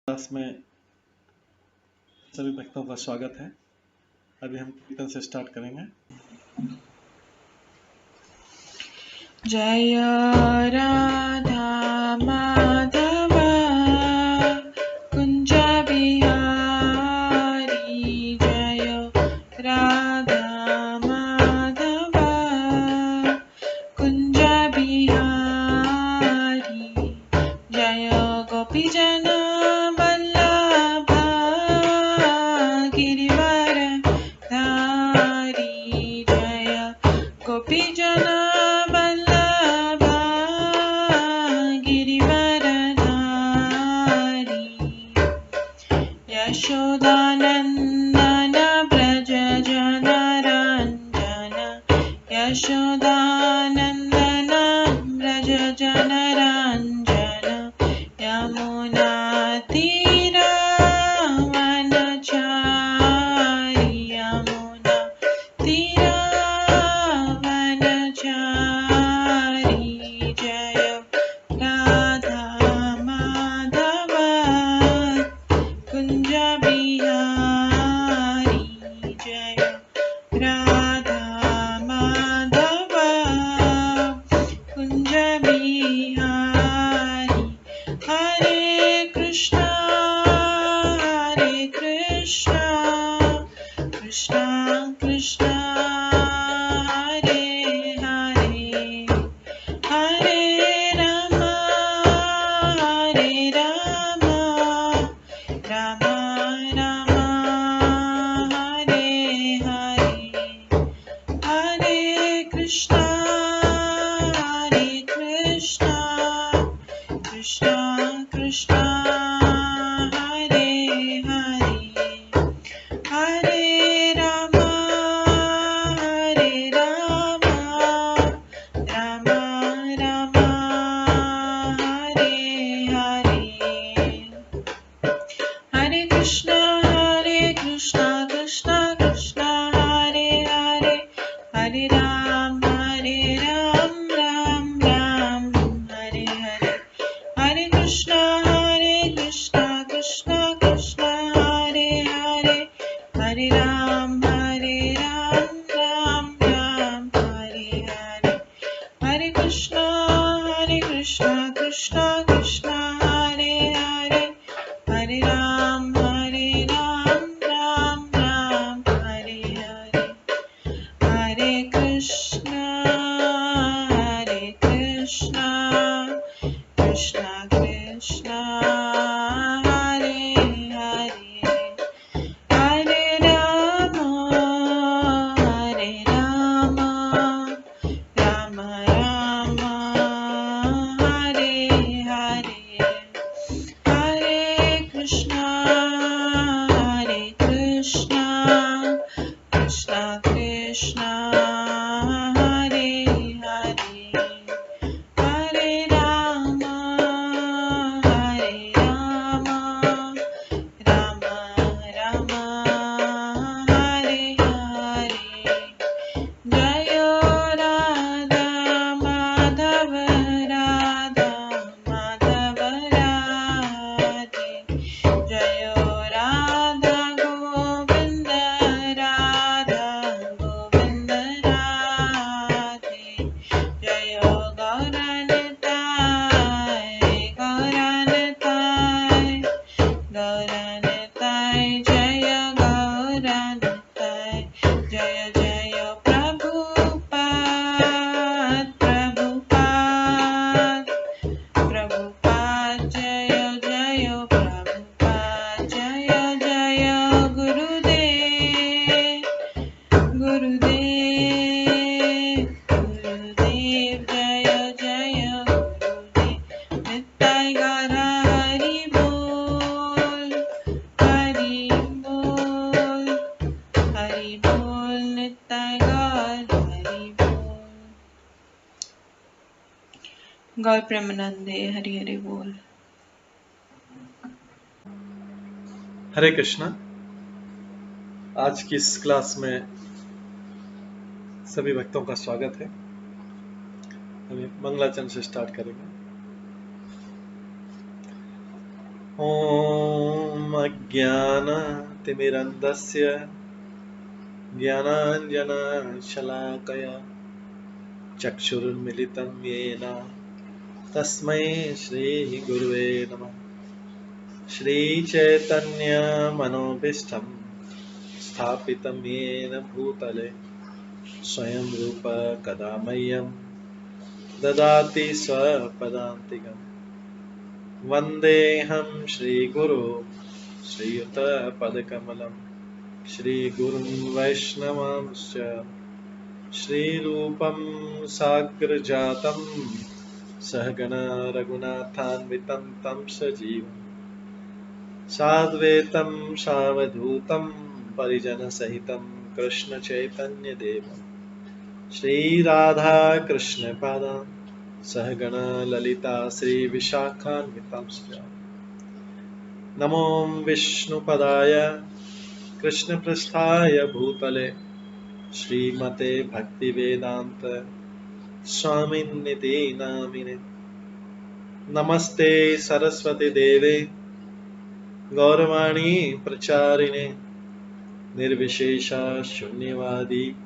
Class में सभी भक्तों का स्वागत है। अभी हम कीर्तन से स्टार्ट करेंगे। जय राधा माधव कुंज बिहारी, जय राधा माधव कुंज बिहारी, जय गोपीजन वल्लभ गिरिवर धारी, जय गोपीजन यशोदानन्दन व्रज जनरञ्जन, यशोदानन्दन व्रज जनरञ्जन, यमुनातीरवनचारि, यमुनातीरवनचारि, जय राधा माधव कुंज बिहारी, जय राधा माधव कुंज बिहारी। हरे कृष्णा कृष्णा कृष्णा हरे हरे, हरे राम राम राम हरे हरे, हरे कृष्णा कृष्णा कृष्णा हरे हरे, हरे राम राम राम हरे हरे, हरे कृष्णा कृष्णा कृष्णा हरे हरे, हरे राम राम राम हरे हरे, हरे कृष्णा कृष्णा कृष्णा हरे हरे, हरे राम राम राम हरे हरे, हरे कृष्णा कृष्णा कृष्णा हरे हरे, हरे राम राम राम हरे हरे, हरे कृष्णा कृष्णा कृष्णा हरे हरे, हरे राम राम राम हरे हरे, हरे कृष्णा कृष्णा कृष्णा हरे हरे, हरे राम राम राम हरे हरे, जय राधा माधव राधे, जय राधा गोविंद राधे, जय गौरनिताय जय गौरनिताय, जय जय प्रभुपाद जय जय प्रभुपाद, जय जय गुरुदेव जय जय गुरुदेव, निताय गौर हरि बोल निताय गौर हरि बोल। गौर प्रेमानंदे हरि हरि बोल। हरे कृष्णा। आज की इस क्लास में सभी भक्तों का स्वागत है। अभी मंगलाचरण से स्टार्ट करेंगे। ओम अज्ञानतिमिरन्धस्य ज्ञानाञ्जनशलाकया चक्षुरुन्मिलितं येन तस्मै श्रीगुरुवे नमः। श्रीचैतन्यमनोभीष्टं स्थापितं येन भूतले स्वयं रूप कदा मह्यं ददाति स्वपदान्तिकम्। वन्देऽहं श्रीगुरो श्रीयुतपदकमलं श्रीगुरुं वैष्णवांश्च श्रीरूपं साग्रजातं सहगण रघुनाथान्वितं तं सजीवं साद्वैतं सावधूतं परिजनसहितं कृष्णचैतन्यदेवं श्रीराधाकृष्णपादान् सहगण ललिता श्रीविशाखान्वितांश्च नमो विष्णुपदाय कृष्णपृष्ठाय भूतले श्रीमते भक्तिवेदांत स्वामिन्निति नामिने। नमस्ते सरस्वती देवे गौरवाणी प्रचारिणे निर्विशेष शून्यवादी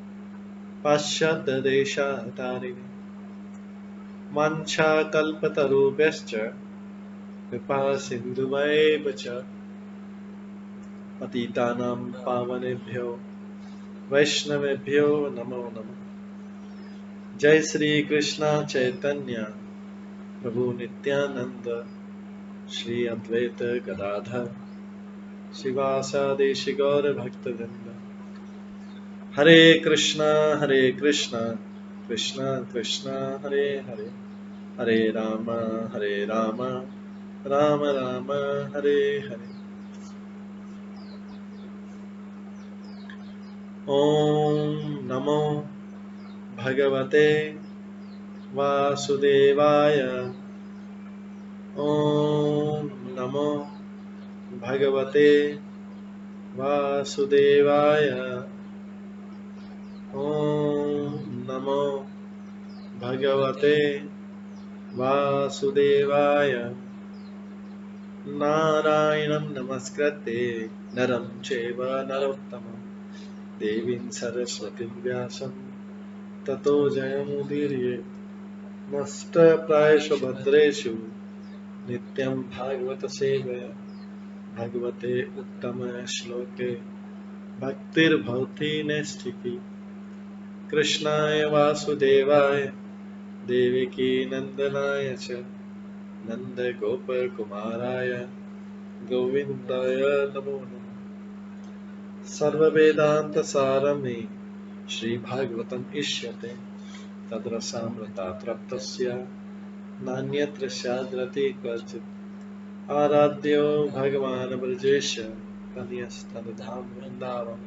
पाश्चात्य देशतारिणे। वाञ्छाकल्पतरुभ्यश्च कृपा सिन्धुभ्येव च पतितानां पावनेभ्यो वैष्णवेभ्यो नमो नमः। जय श्री कृष्ण चैतन्य प्रभु नित्यानंद श्री अद्वैत गदाधर शिवासादि गौर भक्तवृंद। हरे कृष्णा कृष्णा कृष्णा हरे हरे, हरे राम राम राम हरे हरे। ओम नमो भगवते वासुदेवाय। ओम नमो भगवते वासुदेवाय। ओम नमो भगवते वासुदेवाय। नारायणं नमस्कृत्य नरं चैव नरोत्तमं देवीं सरस्वतीं व्यासं ततो जयमुदीरये। नष्टप्रायेषु भद्रेषु नित्यं भागवत सेवया भगवते उत्तम श्लोके भक्तिर्भवति नैष्ठिकी। कृष्णाय वासुदेवाय देवकी नंदनाय च नन्दगोपकुमाराय गोविन्दाय नमो नमः। सर्ववेदान्तसारमे श्रीभागवतम् इष्यते तद्रसामृतात् नान्यत्र स्याद्रति क्वचित्। आराध्यो भगवान् ब्रजेश तनयस्तनधाम वृन्दावन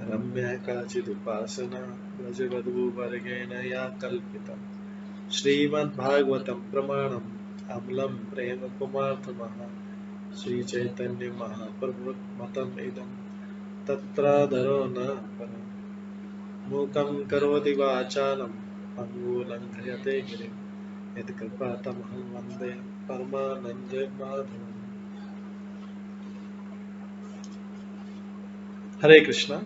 रम्या काचिदुपासना ब्रजवधूवर्गेण या कल्पिता। श्रीमद्भागवतं प्रमाणम् अमलं प्रेम कुमार्थमः श्रीचैतन्य महाप्रभुमतम् इदं तत्रादरो न परम्। मूकं करोति वाचालं पङ्गुलङ्घयते गिरिं यत्कृपातमहं वन्दे परमानन्दमाधवम्। हरे कृष्णा।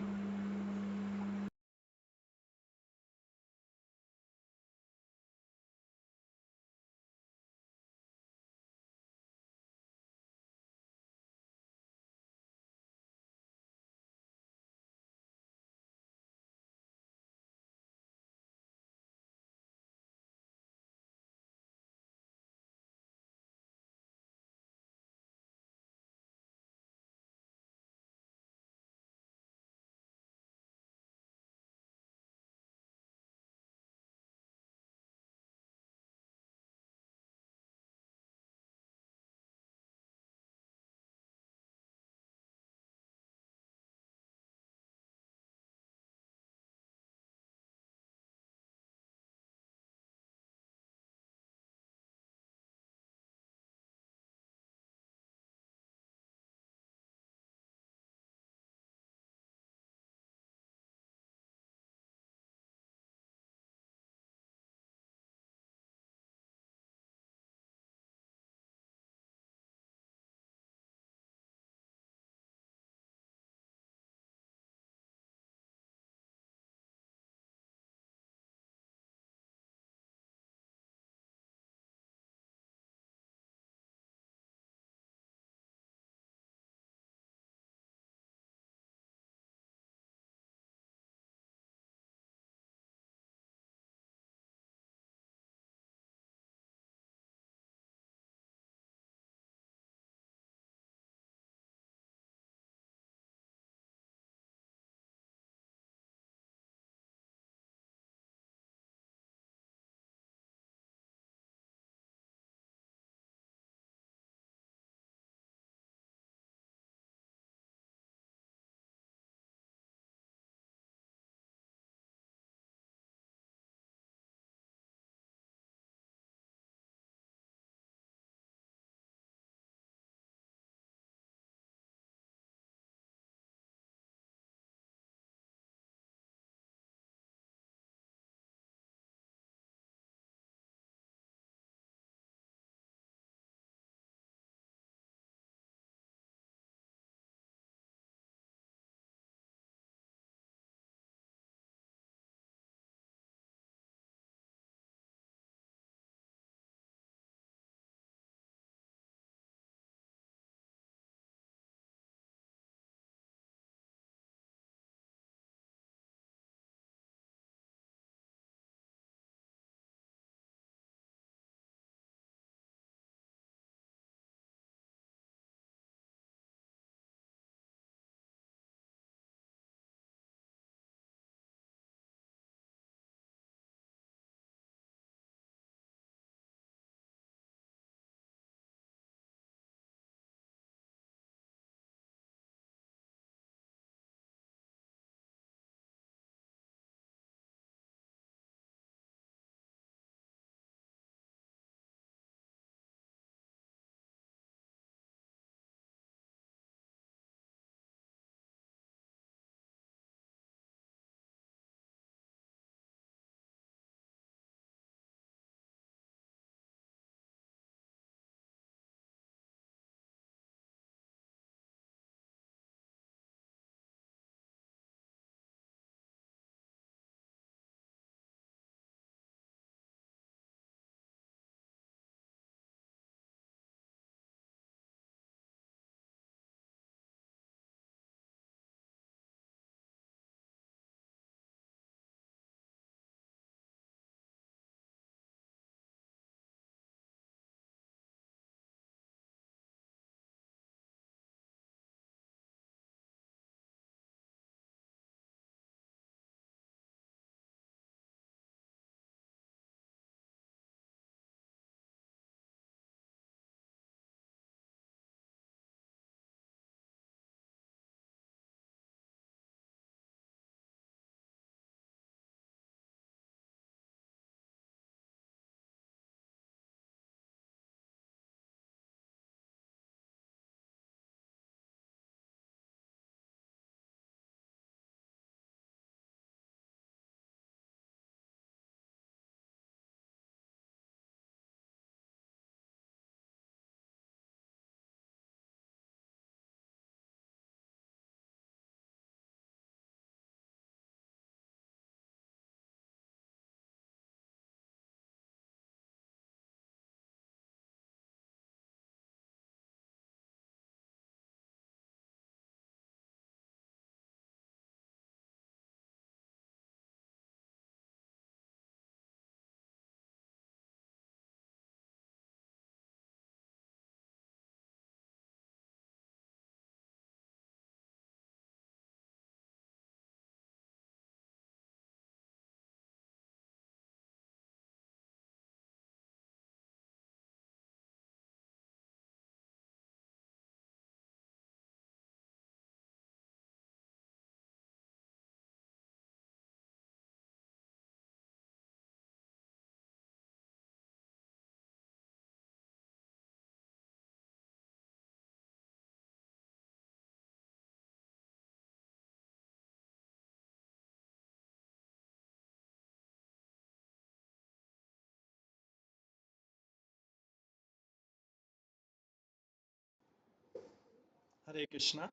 हरे कृष्णा।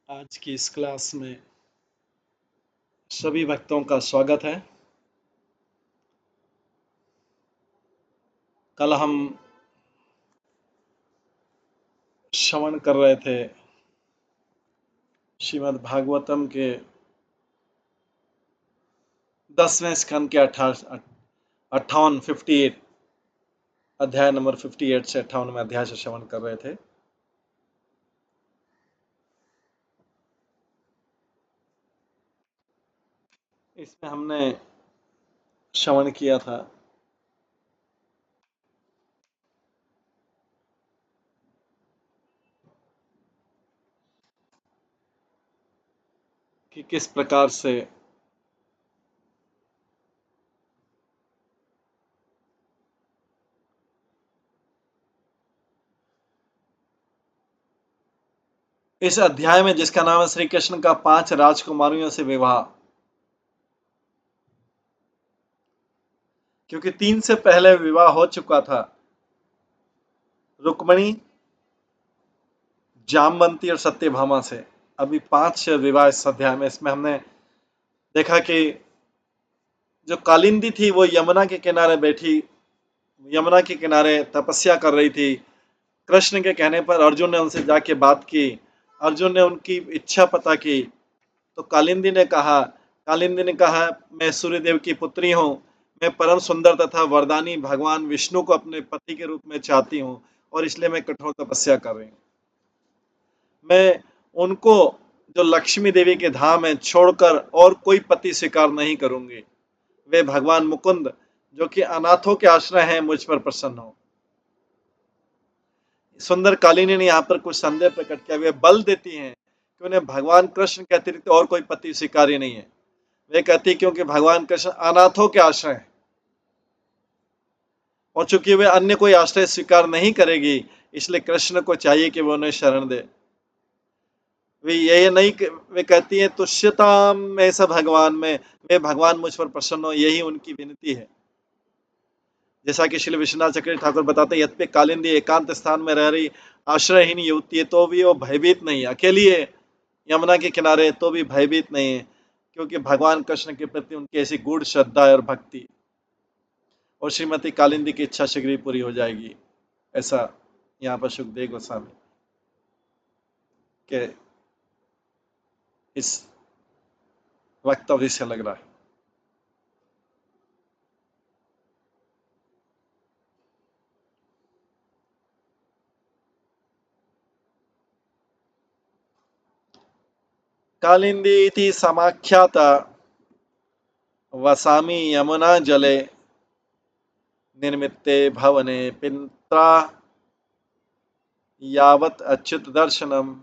आज की इस क्लास में सभी भक्तों का स्वागत है। कल हम श्रवण कर रहे थे श्रीमद् भागवतम के 10वें स्कंद के 58 अध्याय नंबर 58 से 58वें अध्याय से श्रवण कर रहे थे। इसमें हमने श्रवण किया था कि किस प्रकार से इस अध्याय में, जिसका नाम है श्री कृष्ण का 5 राजकुमारियों से विवाह, क्योंकि 3 से पहले विवाह हो चुका था, रुक्मणी, जामवंती और सत्यभामा से। अभी 5 विवाह इस अध्याय में। इसमें हमने देखा कि जो कालिंदी थी वो यमुना के किनारे बैठी, यमुना के किनारे तपस्या कर रही थी। कृष्ण के कहने पर अर्जुन ने उनसे जाके बात की। अर्जुन ने उनकी इच्छा पता की तो कालिंदी ने कहा, मैं सूर्यदेव की पुत्री हूँ, मैं परम सुंदर तथा वरदानी भगवान विष्णु को अपने पति के रूप में चाहती हूँ और इसलिए मैं कठोर तपस्या कर रही हूँ। मैं उनको, जो लक्ष्मी देवी के धाम है, छोड़कर और कोई पति स्वीकार नहीं करूंगी। वे भगवान मुकुंद, जो कि अनाथों के आश्रय हैं, मुझ पर प्रसन्न हो। सुंदर कालिनी ने यहाँ पर कुछ संदेह प्रकट किया। वे बल देती हैं कि उन्हें भगवान कृष्ण के अतिरिक्त और कोई पति स्वीकार्य नहीं है। वे कहती क्योंकि भगवान कृष्ण अनाथों के आश्रय हैं और चूंकि वे अन्य कोई आश्रय स्वीकार नहीं करेगी, इसलिए कृष्ण को चाहिए कि वो उन्हें शरण दे। वे कहती है तुष्यताम में सब भगवान में, वे भगवान मुझ पर प्रसन्न हो, यही उनकी विनती है। जैसा कि श्री विश्वनाथ चक्रवर्ती ठाकुर बताते हैं, यद्यपि कालिंदी एकांत स्थान में रह रही आश्रयहीन युवती है तो भी वो भयभीत नहीं है। अकेली है यमुना के किनारे तो भी भयभीत नहीं है, क्योंकि भगवान कृष्ण के प्रति उनकी ऐसी गूढ़ श्रद्धा और भक्ति। और श्रीमती कालिंदी की इच्छा शीघ्र ही पूरी हो जाएगी, ऐसा यहाँ पर सुखदेव गोस्वामी के इस वक्तव्य से लग रहा है। कालिंदी इति समाख्याता वसामि यमुना जले निर्मिते भवने पित्रा यावत् अच्युत दर्शनम।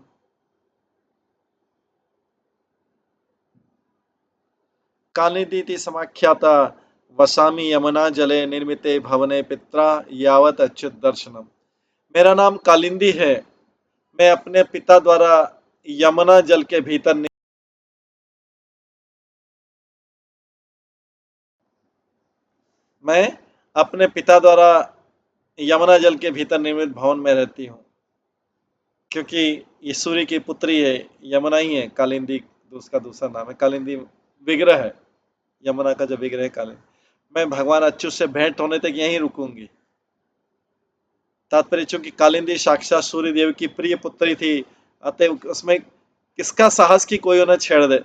कालिंदी इति समाख्याता वसामि यमुना जले निर्मिते भवने पित्रा यावत् अच्युत दर्शनम। मेरा नाम कालिंदी है, मैं अपने पिता द्वारा यमुना जल के भीतर मैं अपने पिता द्वारा यमुना जल के भीतर निर्मित भवन में रहती हूँ, क्योंकि ये सूर्य की पुत्री है। यमुना ही है कालिंदी, उसका दूसरा नाम है कालिंदी, विग्रह है यमुना का, जो विग्रह है कालिंदी। मैं भगवान अच्युत से भेंट होने तक यहीं रुकूंगी। तात्पर्य, चूंकि कालिंदी साक्षात सूर्य देव की प्रिय पुत्री थी, अतः उसमें किसका साहस की कोई उन्हें छेड़ दे।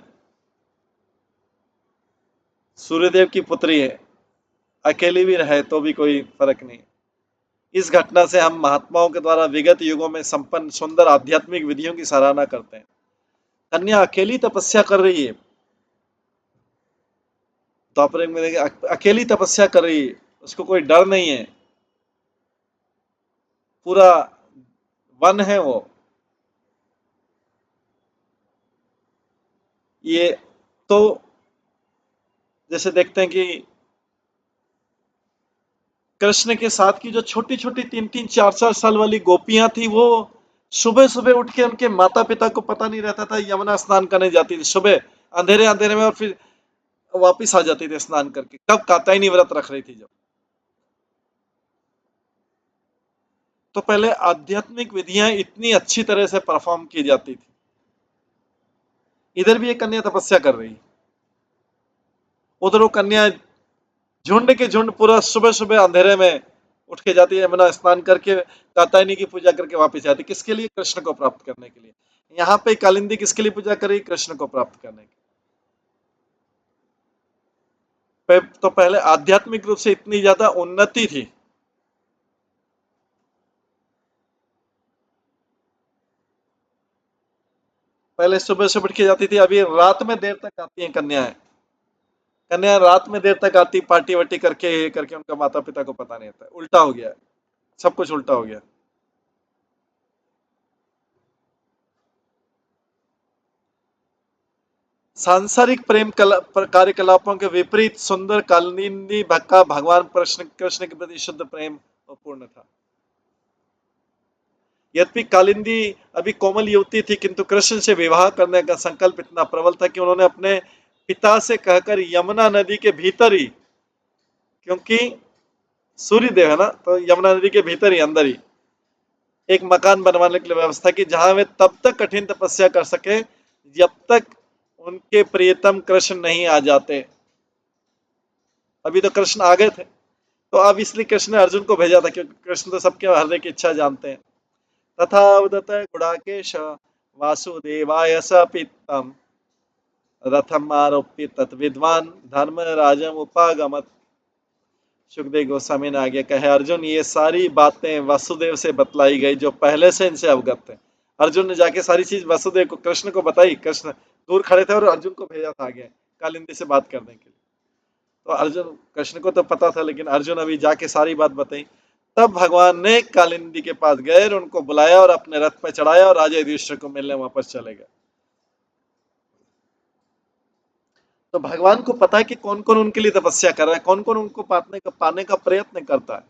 सूर्यदेव की पुत्री है, अकेली भी रहे तो भी कोई फर्क नहीं। इस घटना से हम महात्माओं के द्वारा विगत युगों में संपन्न सुंदर आध्यात्मिक विधियों की सराहना करते हैं। कन्या अकेली तपस्या कर रही है, द्वापर में देखिए अकेली तपस्या कर रही है, उसको कोई डर नहीं है। पूरा वन है वो। ये तो जैसे देखते हैं कि कृष्ण के साथ की जो छोटी छोटी 3-3, 4-4 साल वाली गोपियां थी, वो सुबह सुबह उठ के, उनके माता पिता को पता नहीं रहता था, यमुना स्नान करने जाती थी सुबह अंधेरे अंधेरे में, और फिर वापिस आ जाती थी स्नान करके। कब कात्यायनी व्रत रख रही थी जब। तो पहले आध्यात्मिक विधियां इतनी अच्छी तरह से परफॉर्म की जाती थी। इधर भी एक कन्या तपस्या कर रही, उधर वो कन्या झुंड के झुंड पूरा सुबह सुबह अंधेरे में उठ के जाती है, यमुना स्नान करके कात्यायनी की पूजा करके वापस जाती। किसके लिए? कृष्ण को प्राप्त करने के लिए। यहाँ पे कालिंदी किसके लिए पूजा करी? कृष्ण को प्राप्त करने के लिए। तो पहले आध्यात्मिक रूप से इतनी ज्यादा उन्नति थी। पहले सुबह सुबह उठ के जाती थी, अभी रात में देर तक आती हैं कन्याएं। कन्या रात में देर तक आती, पार्टी वार्टी करके करके उनका माता पिता को पता नहीं होता। उल्टा हो गया, सब कुछ उल्टा हो गया। सांसारिक प्रेम कार्यकलापों के विपरीत सुंदर कालिंदी भक्का भगवान कृष्ण कृष्ण के प्रति शुद्ध प्रेम और पूर्ण था। यद्यपि कालिंदी अभी कोमल युवती थी, किंतु कृष्ण से विवाह करने का संकल्प इतना प्रबल था कि उन्होंने अपने पिता से कहकर यमुना नदी के भीतर ही, क्योंकि सूर्य देव है ना, तो यमुना नदी के भीतर ही अंदर ही एक मकान बनवाने के लिए व्यवस्था की, जहां वे तब तक कठिन तपस्या कर सके जब तक उनके प्रियतम कृष्ण नहीं आ जाते। अभी तो कृष्ण आ गए थे, तो अब इसलिए कृष्ण ने अर्जुन को भेजा था, क्योंकि कृष्ण तो सबके हरने की इच्छा जानते हैं। तथा उदत गुड़ाकेश वासुदेवाय स पित्तम रथम आरोप्य तत्विद्वान धर्मराजम उपागमत। सुखदेव गोस्वामी ने आगे कहे, अर्जुन ये सारी बातें वसुदेव से बतलाई गई जो पहले से इनसे अवगत थे। अर्जुन ने जाके सारी चीज वसुदेव को, कृष्ण को बताई। कृष्ण दूर खड़े थे और अर्जुन को भेजा था आगे कालिंदी से बात करने के लिए। तो अर्जुन, कृष्ण को तो पता था, लेकिन अर्जुन अभी जाके सारी बात बताई। तब भगवान ने कालिंदी के पास गए, उनको बुलाया और अपने रथ पर चढ़ाया और राजा युधिष्ठिर को मिलने वापस चले गए। तो भगवान को पता है कि कौन कौन उनके लिए तपस्या कर रहा है, कौन कौन उनको पाने का प्रयत्न करता है।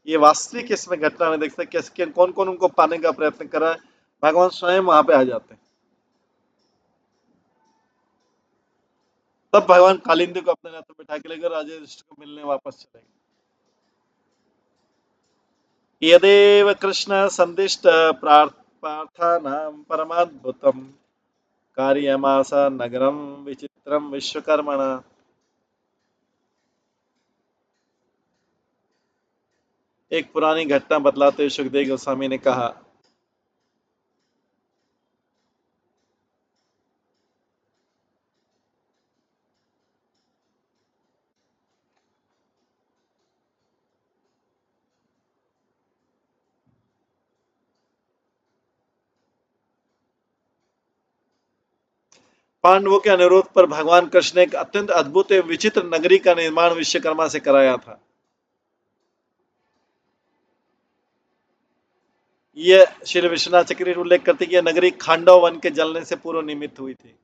ये वास्तविक इसमें घटना में देखते हैं कैसे कौन कौन उनको पाने का प्रयत्न कर रहा है। भगवान स्वयं वहां पे आ जाते हैं। तब भगवान कालिंदी को अपने रथ में बैठा के लेकर राजा युधिष्ठिर को मिलने वापस चले गए। यदेव कृष्ण संदिष्ट प्रार्थनां परमाद्भुतम् कार्यमास नगरम विचित्रम विश्वकर्मणा। एक पुरानी घटना बतलाते हुए सुखदेव गोस्वामी ने कहा, पांडवों के अनुरोध पर भगवान कृष्ण ने एक अत्यंत अद्भुत एवं विचित्र नगरी का निर्माण विश्वकर्मा से कराया था। यह श्री विश्वनाथ चक्रवर्ती उल्लेख करते कि यह नगरी खांडव वन के जलने से पूर्व निमित्त हुई थी।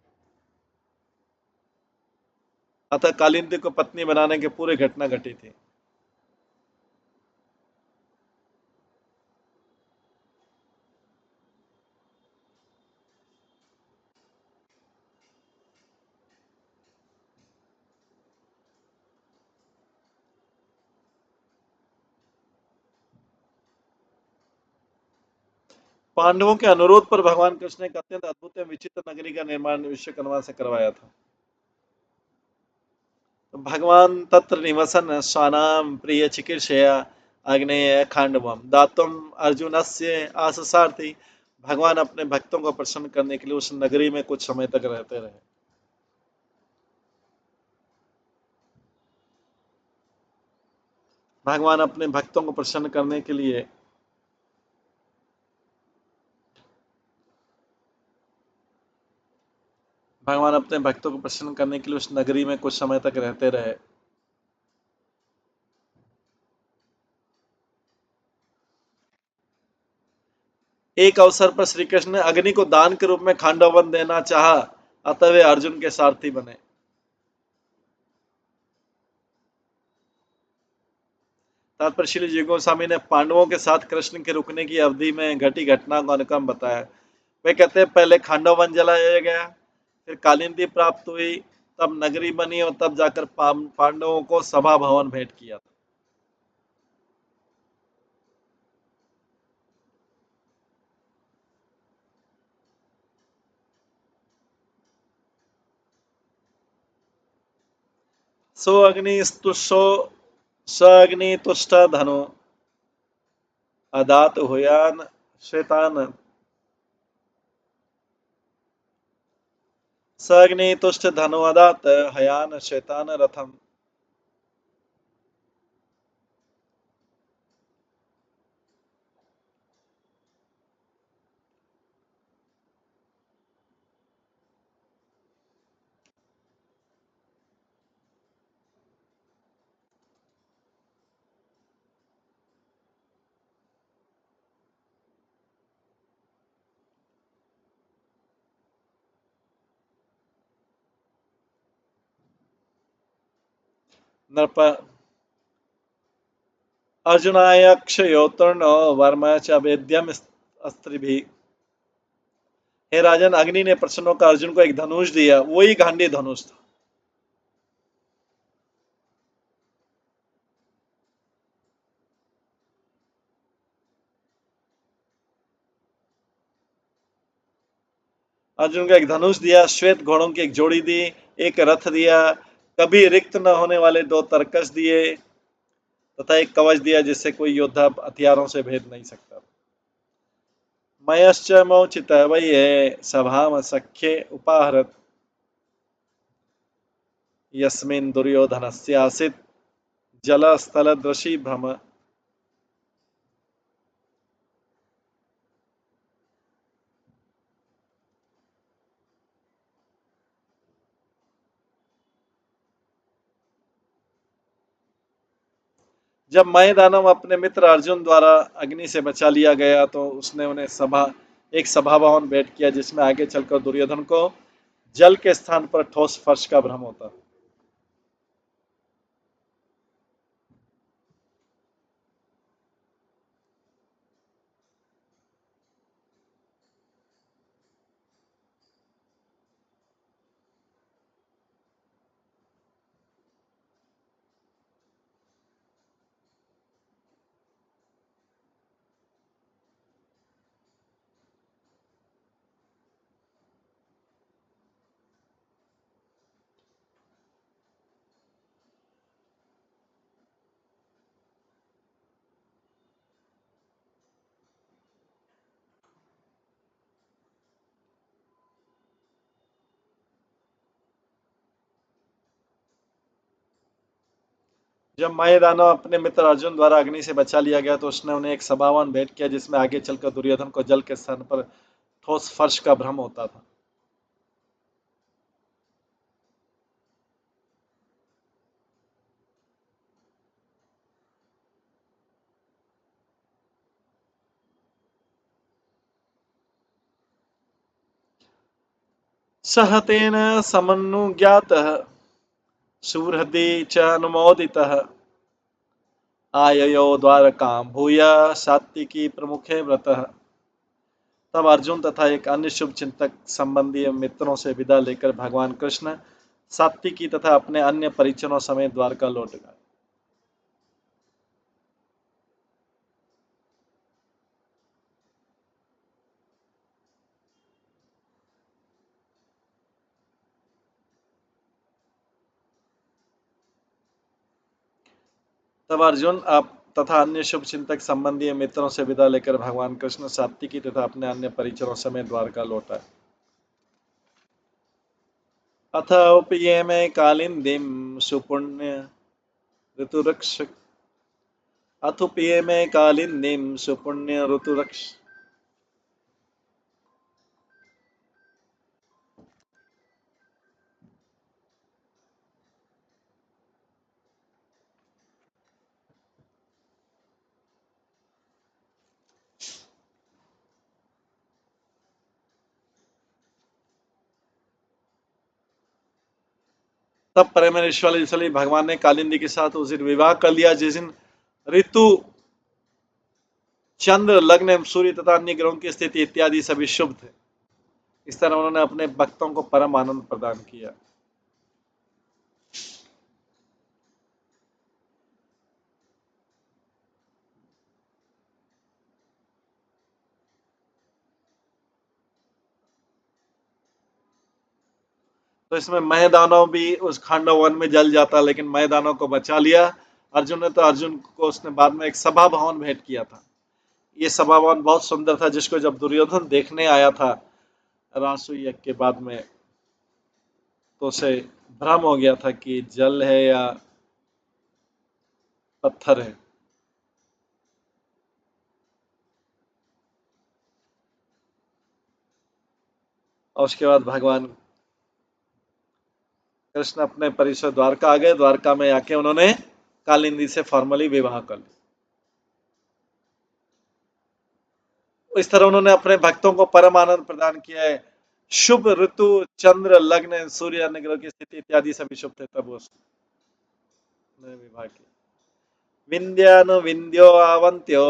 अतः कालिंदी को पत्नी बनाने की पूरी घटना घटी थी। पांडवों के अनुरोध पर भगवान कृष्ण ने एक अत्यंत अद्भुत एवं विचित्र नगरी का निर्माण विश्वकर्मा से करवाया था। तो भगवान तत्र निवसन स्वानाम प्रिय चिकीर्षया आग्नेय खांडवम दातुम अर्जुनस्य आससारथी। भगवान अपने भक्तों को प्रसन्न करने के लिए उस नगरी में कुछ समय तक रहते रहे। भगवान अपने भक्तों को प्रसन्न करने के लिए भगवान अपने भक्तों को प्रसन्न करने के लिए उस नगरी में कुछ समय तक रहते रहे। एक अवसर पर श्री कृष्ण ने अग्नि को दान के रूप में खांडव देना चाहा, अतः वे अर्जुन के सारथी बने। तात्पर्य श्री जी गोस्वामी ने पांडवों के साथ कृष्ण के रुकने की अवधि में घटी घटना का अनुक्रम बताया। वे कहते हैं पहले खांडव वन जलाया गया, फिर कालिंदी प्राप्त हुई, तब नगरी बनी और तब जाकर पांडवों को सभा भवन भेंट किया था। सो अग्निस्तुषो स अग्नितुष्ट धनु अदात हुयान श्वेतान स अग्नितुष्ट धनु अदात हयान श्वेतान रथम। नृप अर्जुनायक्षयोतर्णो वर्म च वेद्यम अस्त्रिभिः। हे राजन, अग्नि ने प्रसन्न होकर अर्जुन को एक धनुष दिया, वही गांडी धनुष था। अर्जुन को एक धनुष दिया, श्वेत घोड़ों की एक जोड़ी दी, एक रथ दिया, कभी रिक्त न होने वाले 2 तरकश दिए तथा एक कवच दिया जिससे कोई योद्धा हथियारों से भेद नहीं सकता। मयश्च मौचित वये सभाम सख्ये उपाहरत यस्मिन् दुर्योधनस्यासीत् जलस्थलदृशी भ्रम। जब मय दानव अपने मित्र अर्जुन द्वारा अग्नि से बचा लिया गया तो उसने उन्हें एक सभा भवन भेंट किया जिसमें आगे चलकर दुर्योधन को जल के स्थान पर ठोस फर्श का भ्रम होता। जब मय दानव अपने मित्र अर्जुन द्वारा अग्नि से बचा लिया गया तो उसने उन्हें एक सभावन भेंट किया जिसमें आगे चलकर दुर्योधन को जल के स्थान पर ठोस फर्श का भ्रम होता था। सह तेन समनुज्ञातः सुहृदि च अनुमोदितः आययो द्वारकां भूय सात्विकी प्रमुखे व्रतः। तब अर्जुन तथा एक अन्य शुभ चिंतक संबंधी मित्रों से विदा लेकर भगवान कृष्ण सात्विकी तथा अपने अन्य परिजनों समेत द्वारका लौट गए। तब अर्जुन आप तथा अन्य शुभ चिंतक संबंधी मित्रों से विदा लेकर भगवान कृष्ण सात्विकी तथा अपने अन्य परिजनों समेत द्वारका लौटा। अथ उपयेमे कालिंदीं सुपुण्य ऋतुरक्ष अथ उपयेमे कालिंदीं सुपुण्य ऋतुरक्ष। तब परमेश्वरी भगवान ने कालिंदी के साथ उस दिन विवाह कर लिया जिस दिन ऋतु, चंद्र, लग्न एवं सूर्य तथा अन्य ग्रहों की स्थिति इत्यादि सभी शुभ थे। इस तरह उन्होंने अपने भक्तों को परम आनंद प्रदान किया। तो इसमें मयदानव भी उस खांडव वन में जल जाता, लेकिन मयदानव को बचा लिया अर्जुन ने। तो अर्जुन को उसने बाद में एक सभा भवन भेंट किया था। ये सभा भवन बहुत सुंदर था, जिसको जब दुर्योधन देखने आया था रासु यज्ञ के बाद में, तो उसे भ्रम हो गया था कि जल है या पत्थर है। और उसके बाद भगवान कृष्ण अपने परिसर द्वारका आ गए। द्वारका में आके उन्होंने कालिंदी से फॉर्मली विवाह कर लिया। इस तरह उन्होंने अपने भक्तों को परम आनंद प्रदान किया है। शुभ ऋतु, चंद्र, लग्न, सूर्य, अन्य ग्रह की स्थिति इत्यादि सभी शुभ थे तब उसने विवाह किया। विंध्यानु विंध्यो आवंत्यो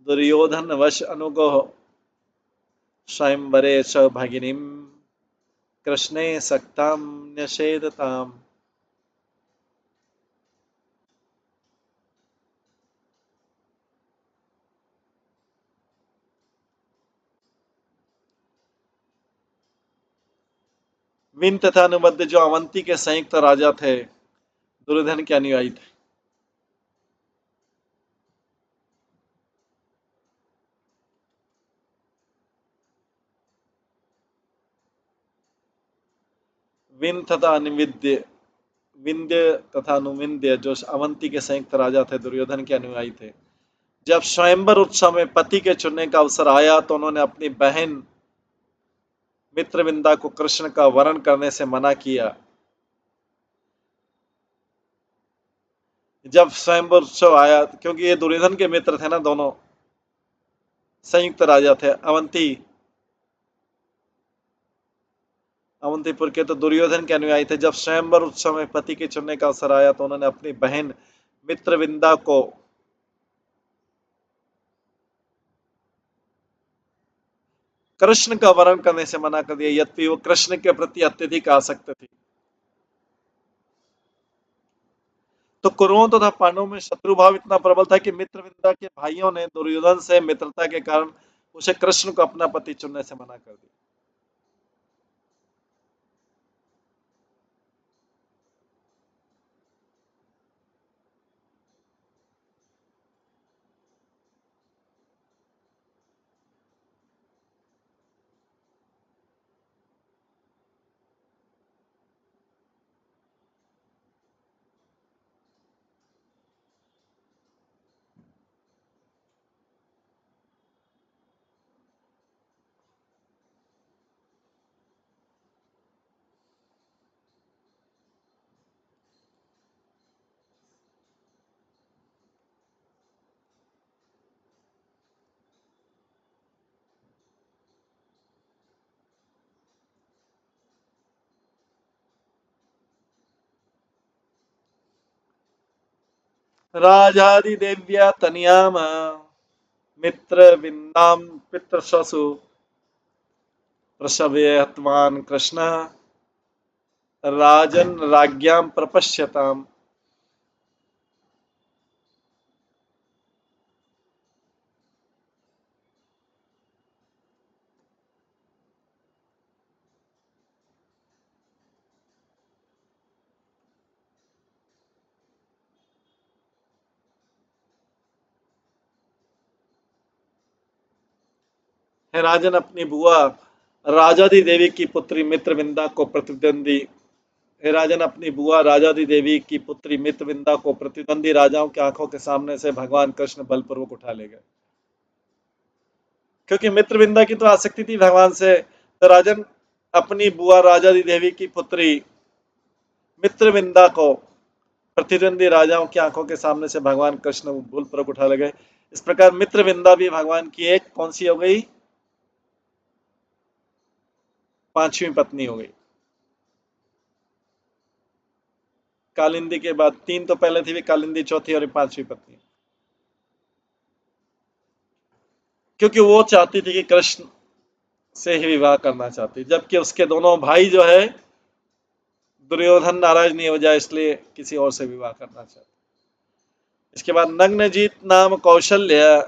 दुर्योधन वश अनुगो स्वयंवरे च भगिनीम कृष्णे सक्ताम न्यषेदताम। विन तथा अनुबद्ध जो अवंती के संयुक्त राजा थे, दुर्योधन के अनुयायी थे। विन तथा अनुविद्य, विंध्य तथा अनुविंध्य जो अवंती के संयुक्त राजा थे, दुर्योधन के अनुयायी थे। जब स्वयंवर उत्सव में पति के चुनने का अवसर आया तो उन्होंने अपनी बहन मित्रविंदा को कृष्ण का वरण करने से मना किया। जब स्वयंवर उत्सव आया, क्योंकि ये दुर्योधन के मित्र थे ना, दोनों संयुक्त राजा थे। अवंतीपुर के तो दुर्योधन के अनुयायी थे। जब स्वयंवर उत्सव में पति के चुनने का अवसर आया तो उन्होंने अपनी बहन मित्रविंदा को कृष्ण का वरण करने से मना कर दिया, यद्यपि वो कृष्ण के प्रति अत्यधिक आसक्त थी। तो कौरवों तथा पांडवों में शत्रु भाव इतना प्रबल था कि मित्रविंदा के भाइयों ने दुर्योधन से मित्रता के कारण उसे कृष्ण को अपना पति चुनने से मना कर दिया। राजादि देव्या तनियाम मित्रविंदाम पितृशसु प्रसवयत्वान् कृष्ण राजन राज्ञाम प्रपश्यताम। हे राजन, अपनी बुआ राजादी देवी की पुत्री मित्रविंदा को प्रतिद्वंदी हे राजन, अपनी बुआ राजादी देवी की पुत्री मित्रविंदा को प्रतिद्वंदी राजाओं की आंखों के सामने से भगवान कृष्ण बलपूर्वक उठा ले गए। क्योंकि मित्रविंदा की तो आसक्ति थी भगवान से, तो राजन अपनी बुआ राजादी देवी की पुत्री मित्रविंदा को प्रतिद्वंदी राजाओं की आंखों के सामने से भगवान कृष्ण बलपूर्वक उठा ले गए। इस प्रकार मित्रविंदा भी भगवान की एक कौन सी हो गई? पांचवी पत्नी हो गई। कालिंदी के बाद तीन तो पहले थी, भी कालिंदी चौथी और पांचवी पत्नी। क्योंकि वो चाहती थी कि कृष्ण से ही विवाह करना चाहती, जबकि उसके दोनों भाई जो है दुर्योधन नाराज नहीं हो जाए इसलिए किसी और से विवाह करना चाहते। इसके बाद नग्नजीत नाम कौशल्य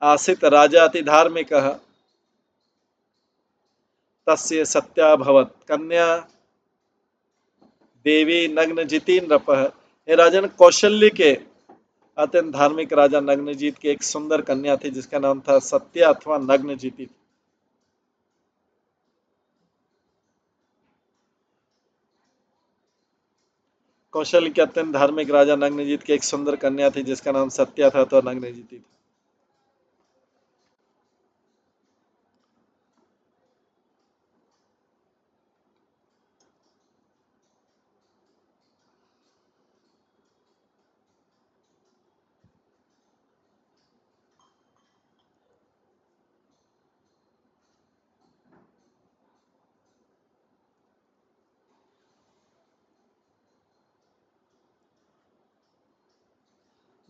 आसित राजा अति धार्मिक तस्य सत्या भवत कन्या देवी नग्नजिति नृपः। हे राजन, कौशल्य के अत्यंत धार्मिक राजा नग्नजीत की एक सुंदर कन्या थी जिसका नाम था सत्या अथवा नग्नजिति। कौशल के अत्यंत धार्मिक राजा नग्नजीत की एक सुंदर कन्या थी जिसका नाम सत्या था तो नग्नजीति था।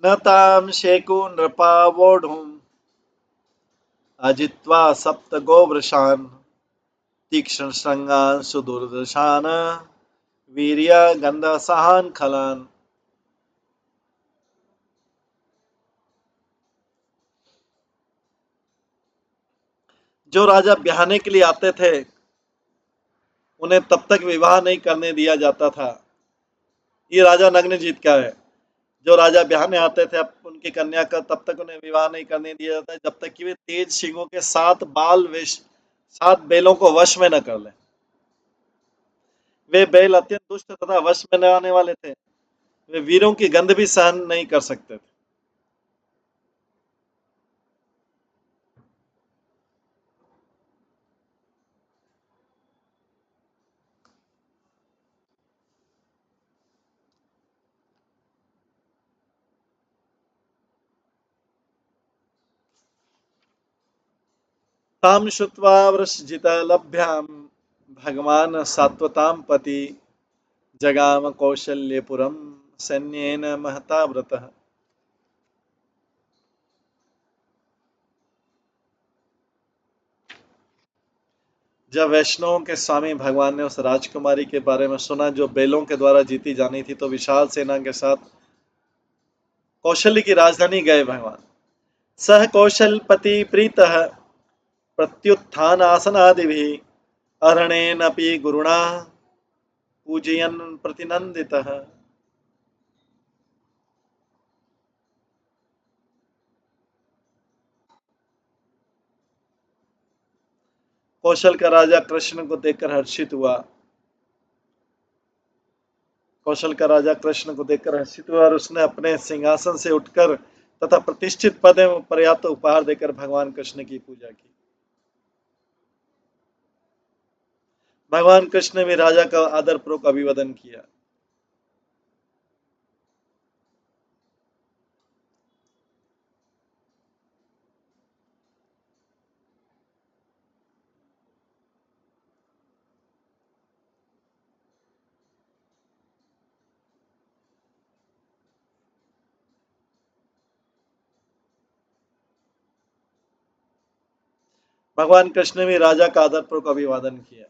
न ताम शेकु नृपावोढुम अजित्वा सप्त गोवृषान तीक्ष्ण श्रृंगान सुदुर्दशान वीर्य गंध सहान खलान। जो राजा ब्याहने के लिए आते थे उन्हें तब तक विवाह नहीं करने दिया जाता था। ये राजा नग्नजीत का है। जो राजा ब्याहने आते थे अब उनकी कन्या का तब तक उन्हें विवाह नहीं करने दिया जाता है जब तक कि वे तेज सिंहों के 7 बैलों को वश में न कर लें। वे बैल अत्यंत दुष्ट तथा वश में न आने वाले थे। वे वीरों की गंध भी सहन नहीं कर सकते थे। ताम श्रुत्वा वृषजितलभ्याम भगवान सात्वताम पति जगाम कौशल्यपुरम सैन्येन महता व्रतः। जब वैष्णवों के स्वामी भगवान ने उस राजकुमारी के बारे में सुना जो बैलों के द्वारा जीती जानी थी तो विशाल सेना के साथ कौशल्य की राजधानी गए। भगवान सह कौशलपति प्रीतः प्रत्युत्थान आसनादिभिः अरणेनपि गुरुणा पूजयन् प्रतिनंदितः। कौशल का राजा कृष्ण को देखकर हर्षित हुआ। कौशल का राजा कृष्ण को देखकर हर्षित हुआ और उसने अपने सिंहासन से उठकर तथा प्रतिष्ठित पद में पर्याप्त उपहार देकर भगवान कृष्ण की पूजा की। भगवान कृष्ण ने भी राजा का आदरपूर्वक अभिवादन किया। भगवान कृष्ण ने भी राजा का आदरपूर्वक अभिवादन किया।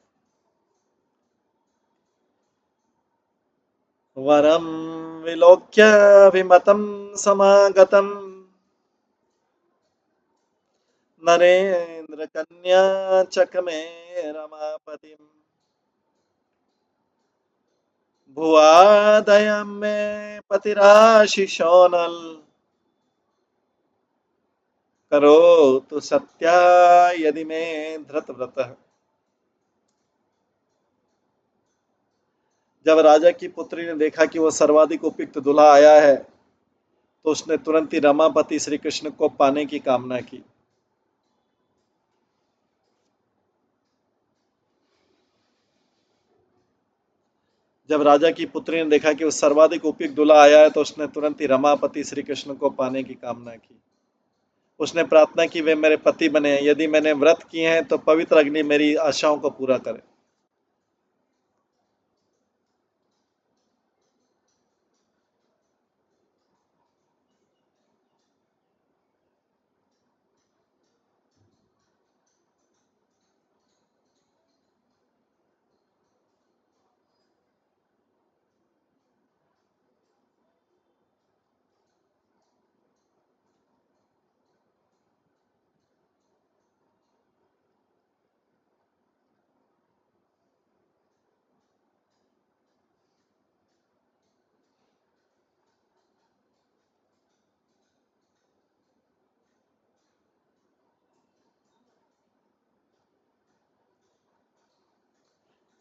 वरम विलोक्याभिमतं समागतं नरेंद्र कन्या चकमे रमापतिम भुवादयं मे पतिराशिषोनल करोतु सत्या यदि मे धृतव्रतः। जब राजा की पुत्री ने देखा कि वह सर्वाधिक उपयुक्त दूल्हा आया है तो उसने तुरंत ही रमापति श्री कृष्ण को पाने की कामना की। जब राजा की पुत्री ने देखा कि वह सर्वाधिक उपयुक्त दूल्हा आया है तो उसने तुरंत ही रमापति श्री कृष्ण को पाने की कामना की। उसने प्रार्थना की वे मेरे पति बने। यदि मैंने व्रत किए हैं तो पवित्र अग्नि मेरी आशाओं को पूरा करे।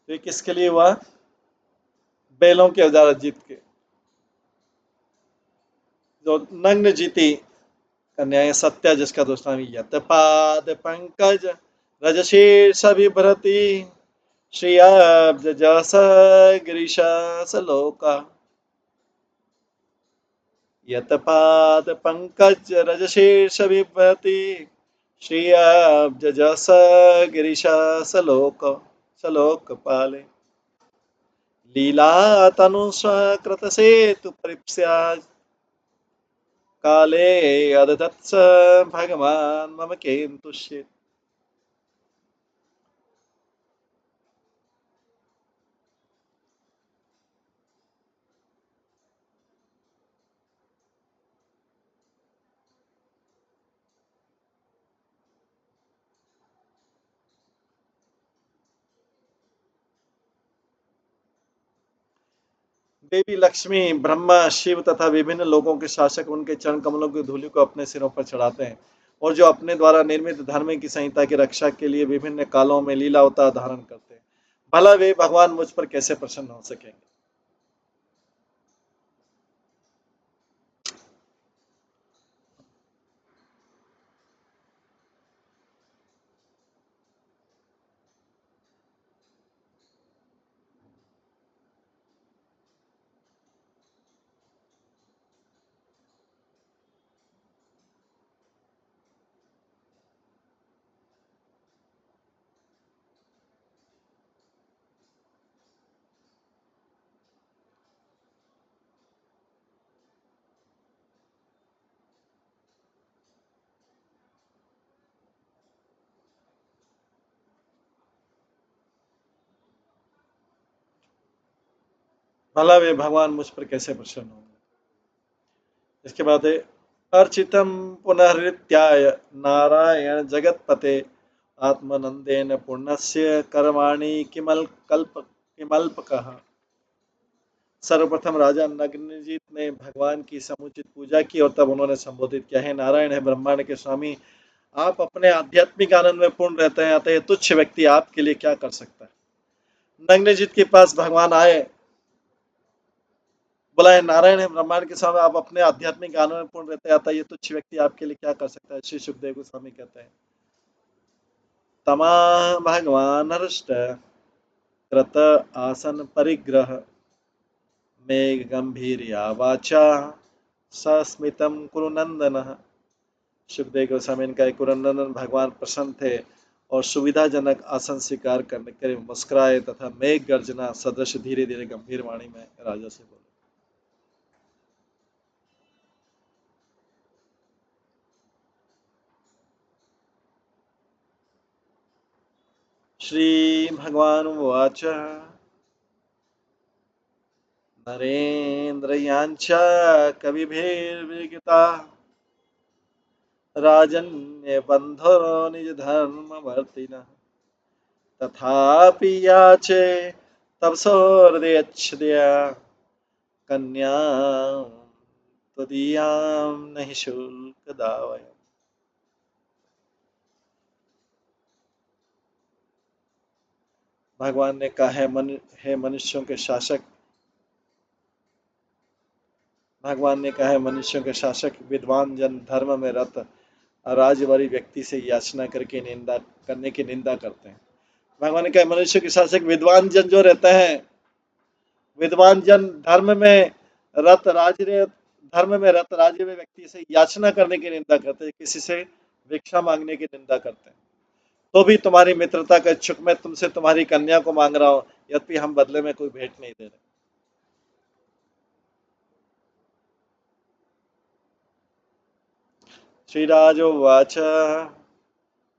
तो ये किसके लिए हुआ? बैलों के औजार जीत के। जो नग्न जीती कन्या है सत्या, जिसका दूसरा नाम यत पाद पंकज रजशीर्ष बिभ्रति श्रियाब्जस गिरीशासलोका। यत पाद पंकज रजशीर्ष बिभ्रति श्रियाब्जस गिरीशासलोक सलोक पाले। लीला तनु कृत सेतु परिप्स्या काले अदत्स भगवान मम केन्तुष्य। देवी लक्ष्मी, ब्रह्मा, शिव तथा विभिन्न लोकों के शासक उनके चरण कमलों की धूलि को अपने सिरों पर चढ़ाते हैं और जो अपने द्वारा निर्मित धर्म की संहिता की रक्षा के लिए विभिन्न कालों में लीला अवतार धारण करते हैं। भला वे भगवान मुझ पर कैसे प्रसन्न हो सकेंगे? भला वे भगवान मुझ पर कैसे प्रसन्न होंगे? इसके बाद है अर्चितम पुनर्त्याय नारायण जगतपते आत्मनंदेन पुण्यस्य कर्माणि किमल्पकः। सर्वप्रथम राजा नग्नजीत ने भगवान की समुचित पूजा की और तब उन्होंने संबोधित किया, है नारायण, है ब्रह्मांड के स्वामी, आप अपने आध्यात्मिक आनंद में पूर्ण रहते हैं, अतः तुच्छ व्यक्ति आपके लिए क्या कर सकता है? नग्नजीत के पास भगवान आए, बोला, है नारायण, है ब्रह्मांड के स्वामी, आप अपने आध्यात्मिक आनंद में पूर्ण रहते हैं, अतः ये तुच्छ व्यक्ति आपके लिए क्या कर सकता है? श्री सुखदेव गोस्वामी कहते हैं, तमा भगवान हृष्ट कृत आसन परिग्रह मेघ गंभीर्या वाचा सस्मितम कुरुनंदन। सुखदेव गोस्वामी का कुरुनंदन भगवान प्रसन्न थे और सुविधाजनक आसन स्वीकार करने के लिए मुस्कुराए तथा मेघ गर्जना सदृश धीरे धीरे गंभीर वाणी में राजा से बोले। श्री भगवान उवाच नरेन्द्र यांचा कविभिर्विगता राजन्य बंधुरो निज धर्म वर्तिना तथापि याचे तपसोर्दयच्छदया कन्या त्वदीयां नहि शुल्क दावय। भगवान ने कहा है हे मनुष्यों के शासक, भगवान ने कहा है मनुष्यों के शासक विद्वान जन धर्म में रत राजवरी व्यक्ति से याचना करके निंदा करने की निंदा करते हैं। भगवान ने कहा मनुष्य के शासक विद्वान जन जो रहते हैं, विद्वान जन धर्म में रत राजवीय व्यक्ति से याचना करने की निंदा करते हैं, किसी से भिक्षा मांगने की निंदा करते हैं। तो भी तुम्हारी मित्रता का इच्छुक मैं तुमसे तुम्हारी कन्या को मांग रहा हूं, यद्यपि हम बदले में कोई भेंट नहीं दे रहे। श्रीराजोवाच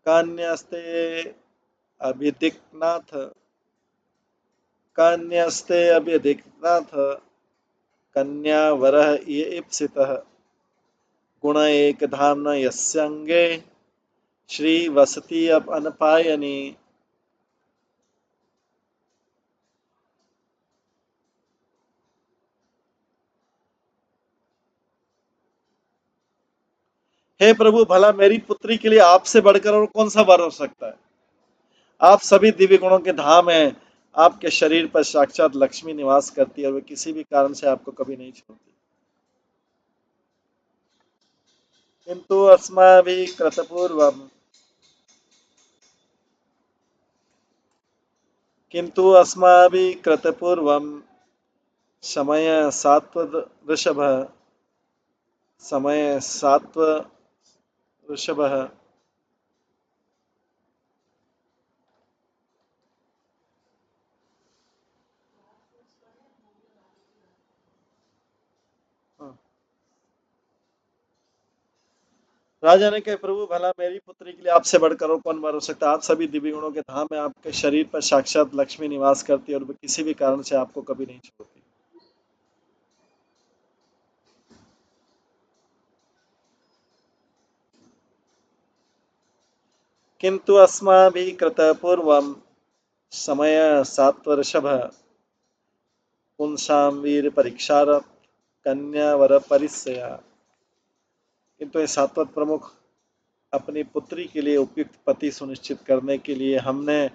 कन्यस्ते अभिदिक्नाथ कन्या वरः ये इप्सितः गुण एक धाम यस्यंगे श्री वसती अब अनपायनी। हे प्रभु, भला मेरी पुत्री के लिए आपसे बढ़कर और कौन सा वर हो सकता है? आप सभी दिव्य गुणों के धाम हैं, आपके शरीर पर साक्षात लक्ष्मी निवास करती है और वे किसी भी कारण से आपको कभी नहीं छोड़ती। किंतु अस्माभिः कृतपूर्वम् किंतु अस्माभिः कृतपूर्वम् समय सात्वत ऋषभ समय सात्व ऋषभ। राजा ने कहा, प्रभु भला मेरी पुत्री के लिए आपसे बढ़कर और कौन वर हो सकता है। आप सभी दिव्य गुणों के धाम में, आपके शरीर पर साक्षात लक्ष्मी निवास करती है और वे किसी भी कारण से आपको कभी नहीं छोड़ती। किंतु अस्माभिः कृतः पूर्वं समय सात्वर्षभ पुंसां वीर परीक्षारत कन्या वर परिस्या। किंतु ये सात्वत प्रमुख, अपनी पुत्री के लिए उपयुक्त पति सुनिश्चित करने के लिए हमने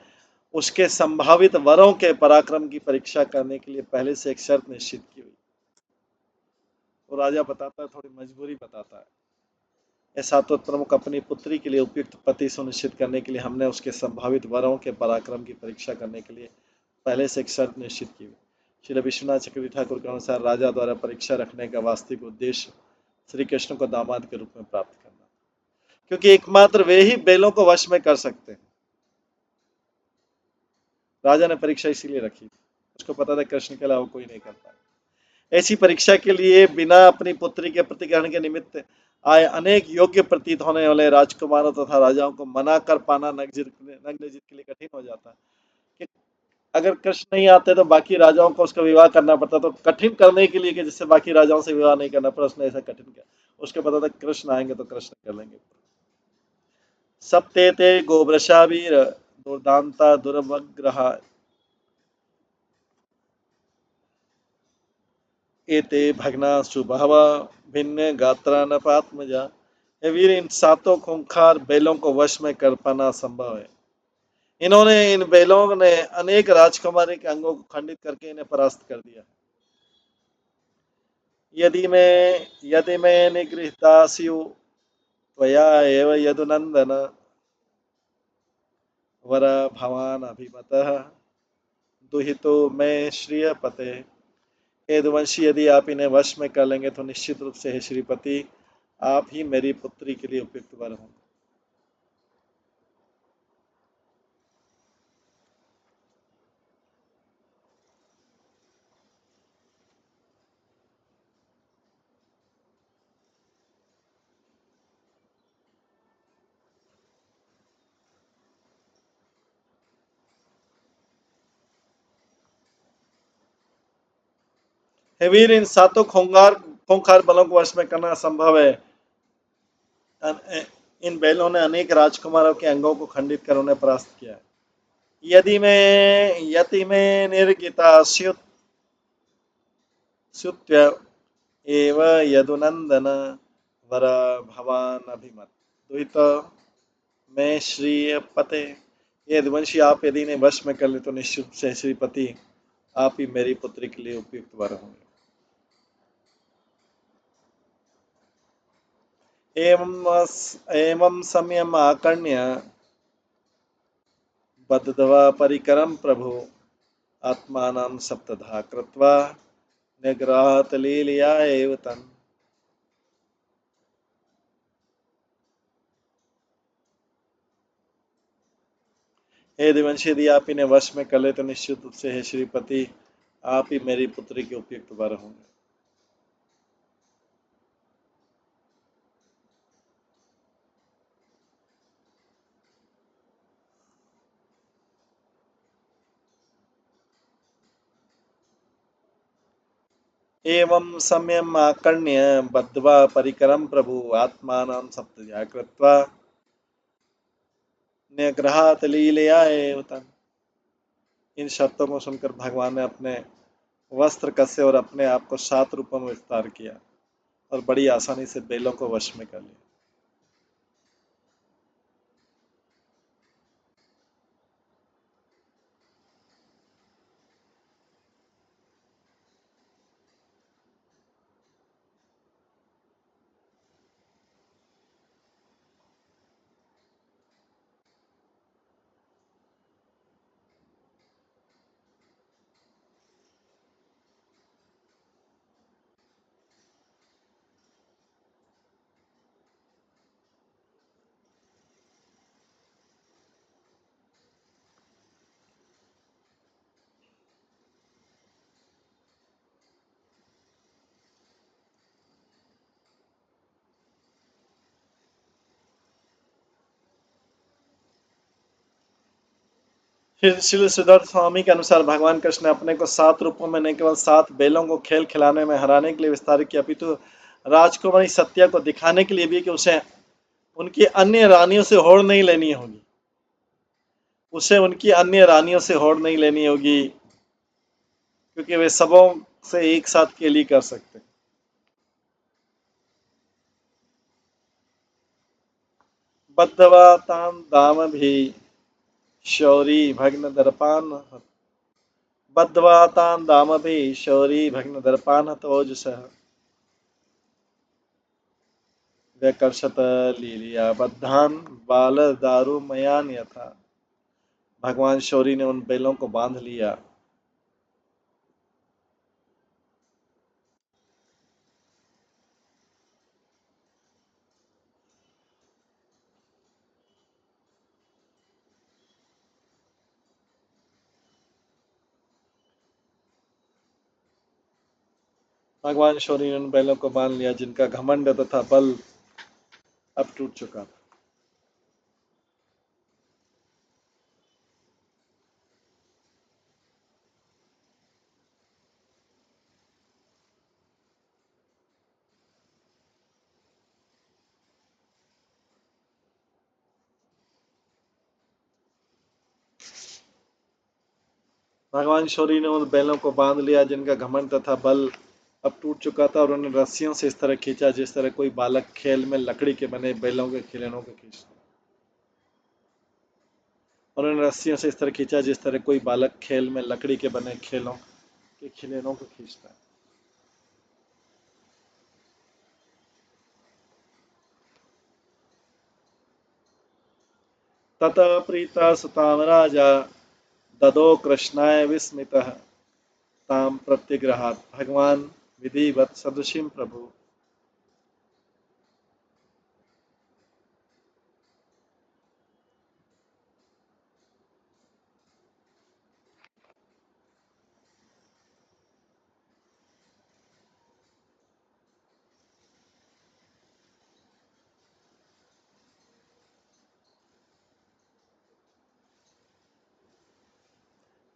उसके संभावित वरों के पराक्रम की परीक्षा करने के लिए पहले से एक शर्त निश्चित की हुई। वो राजा बताता है, थोड़ी मजबूरी बताता है। ये सात्वत प्रमुख, अपनी पुत्री के लिए उपयुक्त पति सुनिश्चित करने के लिए हमने उसके संभावित वरों के पराक्रम की परीक्षा करने के लिए पहले से एक शर्त निश्चित की हुई। श्री विश्वनाथ चक्रवर्ती ठाकुर के अनुसार राजा द्वारा परीक्षा रखने का वास्तविक उद्देश्य श्री कृष्ण को दामाद के रूप में प्राप्त करना, क्योंकि एकमात्र वे ही बैलों को वश में कर सकते हैं। राजा ने परीक्षा इसीलिए रखी, उसको पता था कृष्ण के अलावा कोई नहीं करता। ऐसी परीक्षा के लिए बिना अपनी पुत्री के प्रतिग्रहण के निमित्त आए अनेक योग्य प्रतीत होने वाले राजकुमारों तथा राजाओं को मना कर पाना नग्नजित के लिए कठिन हो जाता है। कि अगर कृष्ण नहीं आते तो बाकी राजाओं को उसका विवाह करना पड़ता, तो कठिन करने के लिए कि जिससे बाकी राजाओं से विवाह नहीं करना पड़ा, उसने ऐसा कठिन किया। उसको पता था कृष्ण आएंगे तो कृष्ण कर लेंगे। सप्ते ते गोवृषावीर दुर्दांता दुर्वग्रहा एते भग्नासु बहवा भिन्न गात्रा नपात्मजा। हे वीर, इन सातों खूंखार बैलों को वश में कर पाना संभव है। इन बैलों ने अनेक राजकुमारी के अंगों को खंडित करके इन्हें परास्त कर दिया। यदि मैं निगृहीतास्यु त्वया एव यदुनंदन वर भवान अभिमतः दुहितो मैं श्रियपते। हे यदुवंशी, यदि आप इन्हें वश में कर लेंगे तो निश्चित रूप से, हे श्रीपति, आप ही मेरी पुत्री के लिए उपयुक्त वर होंगे। हे वीर, इन सातों खूंखार बलों को वश में करना असंभव है। इन बैलों ने अनेक राजकुमारों के अंगों को खंडित कर उन्हें परास्त किया। यदि मैं निर्गिता स्युत्य एव यदुनंदन वर भवान अभिमत दुहित मैं श्रीपते। ये यदुवंशी, आप यदि इन्हें वश में कर ले तो निश्चित रूप से श्रीपति, आप ही मेरी पुत्री के लिए उपयुक्त वर होंगे। एवं सम्यम आकर्ण्य बद्धवा परिकरम प्रभु आत्मानं सप्तधा कृत्वा निग्रहात लीलया एव तन्। हे दिवंशी, यदि आप इन्हें वश में कर ले तो निश्चित रूप से, हे श्रीपति, आप ही मेरी पुत्री के उपयुक्त वर होंगे। एवं सम्यम आकर्ण्य बद्ध्वा परिकरम प्रभु आत्मानं सप्तधा कृत्वा निग्रहात लीलया एव तन्। इन शर्तों को सुनकर भगवान ने अपने वस्त्र कसे और अपने आप को 7 रूपों में विस्तार किया और बड़ी आसानी से बैलों को वश में कर लिया। फिर श्री सिद्धार्थ स्वामी के अनुसार भगवान कृष्ण ने अपने को 7 रूपों में नहीं केवल 7 बैलों को खेल खिलाने में हराने के लिए विस्तारित किया, अपितु राजकुमारी सत्या को दिखाने के लिए भी कि उसे उनकी अन्य रानियों से होड़ नहीं लेनी होगी, उसे उनकी अन्य रानियों से होड़ नहीं लेनी होगी, क्योंकि वे सबों से एक साथ केली कर सकते। बद्धवा ताम दाम भी शौरी भग्न दर्पान, बद्धवा ताम दाम भी शौरी भग्न दर्पान हतोजसः व्यकर्षत लीलिया बद्धान बाल दारू मयान यथा। भगवान शौरी ने उन बैलों को बांध लिया। भगवान शौरी ने उन बैलों को बांध लिया जिनका घमंड तथा बल अब टूट चुका था। भगवान शौरी ने उन बैलों को बांध लिया जिनका घमंड तथा बल अब टूट चुका था, और उन्हें रस्सियों से इस तरह खींचा जिस तरह कोई बालक खेल में लकड़ी के बने बैलों के खिलौनों को खींचता, और उन्हें रस्सियों से इस तरह खींचा जिस तरह कोई बालक खेल में लकड़ी के बने खेलों के खिलौनों को खींचता है। ततः प्रीता सुताम राजा ददो कृष्णाय विस्मितः ताम प्रत्यग्रहात् भगवान विधिवत सदृशीं प्रभु।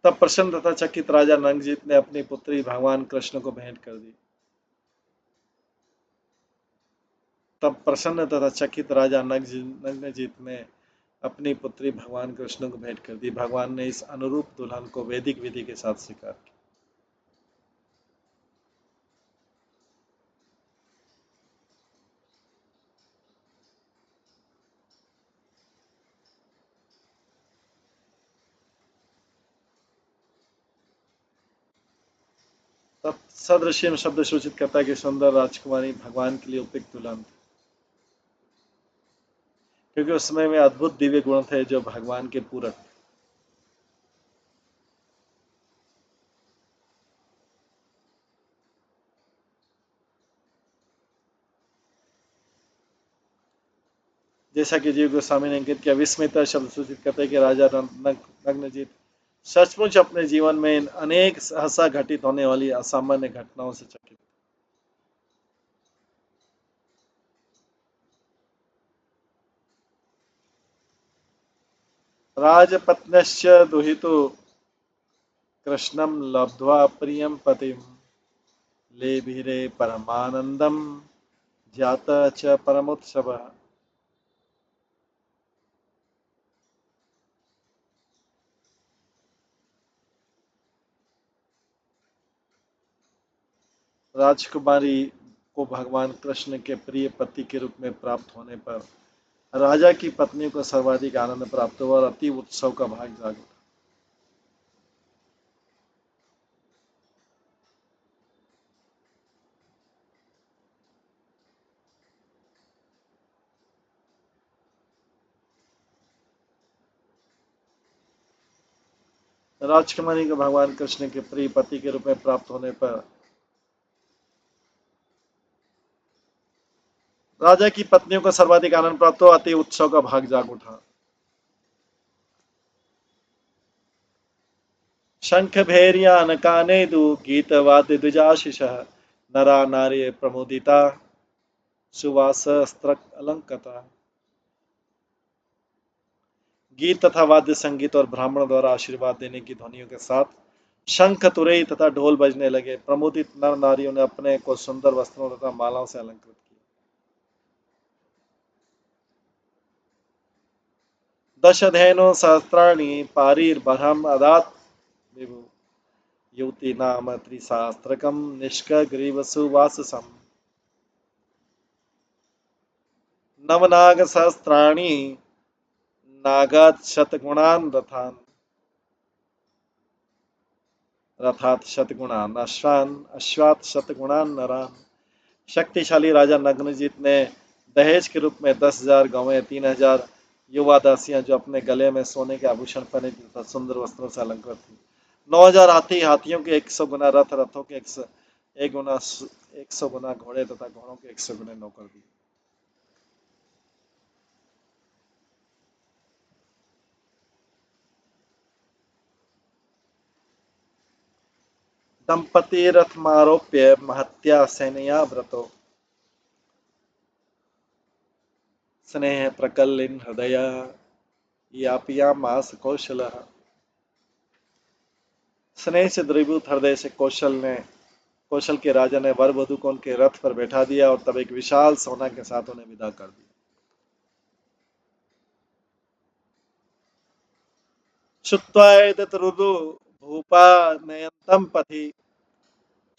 तब प्रसन्न तथा चकित राजा नंगजीत ने अपनी पुत्री भगवान कृष्ण को भेंट कर दी। तब प्रसन्न तथा चकित राजा नंगजीत ने अपनी पुत्री भगवान कृष्ण को भेंट कर दी। भगवान ने इस अनुरूप दुल्हन को वैदिक विधि के साथ स्वीकार किया। तब सदृश्य में शब्द सूचित करता है कि सुंदर राजकुमारी भगवान के लिए उपयुक्त दुल्हन थी, क्योंकि उसमें वे अद्भुत दिव्य गुण थे जो भगवान के पूरक थे। जैसा कि जीव गोस्वामी ने अंकित किया, विस्मित शब्द सूचित करते हैं कि राजा नग्नजीत सचमुच अपने जीवन में अनेक सहसा घटित होने वाली असामान्य घटनाओं से चकित। राजपत्न्यश्च दुहितो कृष्णं लब्ध्वा प्रियं पतिं लेभिरे परमानंदम जाता च परमोत्सवः। राजकुमारी को भगवान कृष्ण के प्रिय पति के रूप में प्राप्त होने पर राजा की पत्नी को सर्वाधिक आनंद प्राप्त हुआ और अति उत्सव का भाग जाग उठा। राजकुमारी को भगवान कृष्ण के प्रिय पति के रूप में प्राप्त होने पर राजा की पत्नियों को सर्वाधिक आनंद प्राप्त हुआ, अति उत्सव का भाग जाग उठा। शंख भैरिया नकानेदु गीत वाद्य द्विजाशिष नरा नारी प्रमोदिता सुवास अस्त्र अलंकता। गीत तथा वाद्य संगीत और ब्राह्मण द्वारा आशीर्वाद देने की ध्वनियों के साथ शंख तुरई तथा ढोल बजने लगे। प्रमुदित नर नारियों ने अपने को सुंदर वस्त्रों तथा मालाओं से अलंकृत किया। दशधेनो सहस्राणि पारीर्बरहम अदात विभु युवती नाम त्रिशास्त्रकम निष्कग्रीवसुवाससम नवनाग सहस्राणि नागात शतगुणान रथात शतगुणान अश्वान अश्वात शतगुणान नरान। शक्तिशाली राजा नग्नजीत ने दहेज के रूप में 10,000 गौवें, 3,000 युवा दासियां जो अपने गले में सोने के आभूषण पहने तथा सुंदर वस्त्रों से अलंकृत थी, 9,000 हाथी, हाथियों के 100 गुना रथ, रथों के 100 गुना घोड़े तथा घोड़ों के 100 गुना नौकर दिए। दंपति रथमारोप्य महत्या सैनया व्रतो स्नेह प्रकलिन हृदय यापियामास कौशल। स्नेह से द्रवीभूत हृदय से कौशल के राजा ने वर वधु को उनके रथ पर बैठा दिया और तब एक विशाल सोना के साथ उन्हें विदा कर दिया। श्रुत्वा एतत् रुदु भूपा नयन्तम पथि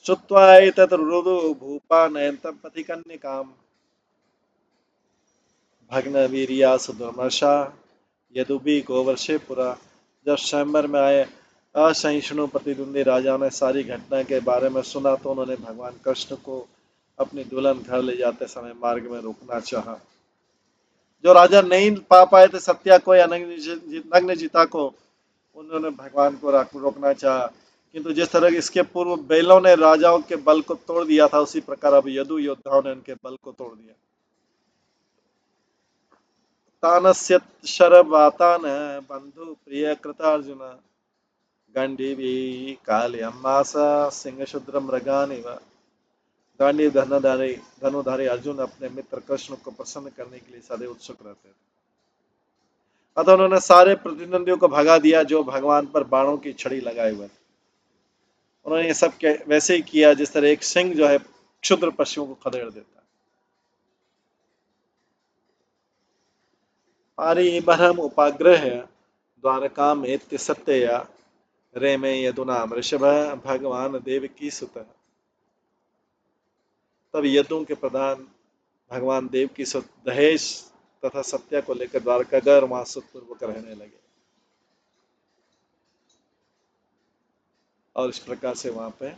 श्रुत्वा एतत् रुदु भूपा नयन्तम पथि कन्यकाम भग्न वीरिया सुदुर्मर्षा यदुबी गोवर्षे पुरा। जब स्वयंवर में आए असहिष्णु प्रतिद्वंदी राजाओं ने सारी घटना के बारे में सुना तो उन्होंने भगवान कृष्ण को अपनी दुल्हन घर ले जाते समय मार्ग में रोकना चाहा। जो राजा नहीं पा पाए थे सत्या को या नग्नजिता को, उन्होंने भगवान को रोकना चाहा, किंतु जिस तरह इसके पूर्व बैलों ने राजाओं के बल को तोड़ दिया था, उसी प्रकार अब यदु योद्धाओं ने उनके बल को तोड़ दिया। तानस्य शरवातान बंधु प्रिय कृतार्जुन गंडीवी कालियम्मास सिंह शूद्र मृगानिव। गांडीव धनुधारी अर्जुन अपने मित्र कृष्ण को प्रसन्न करने के लिए सदैव उत्सुक रहते थे। अतः उन्होंने सारे प्रतिद्वंदियों को भगा दिया जो भगवान पर बाणों की छड़ी लगाए हुए थे। उन्होंने ये सब वैसे ही किया जिस तरह एक सिंह जो है क्षुद्र पशुओं को खदेड़ देता है। पारिबरहम उपाग्रह द्वारका में सत्यया रेमे यदुना वृषभ भगवान देव की सुत। तब यदुओं के प्रधान भगवान देव की सुत दहेज तथा सत्या को लेकर द्वारकागर वहां सुखपूर्वक रहने लगे और इस प्रकार से वहां पे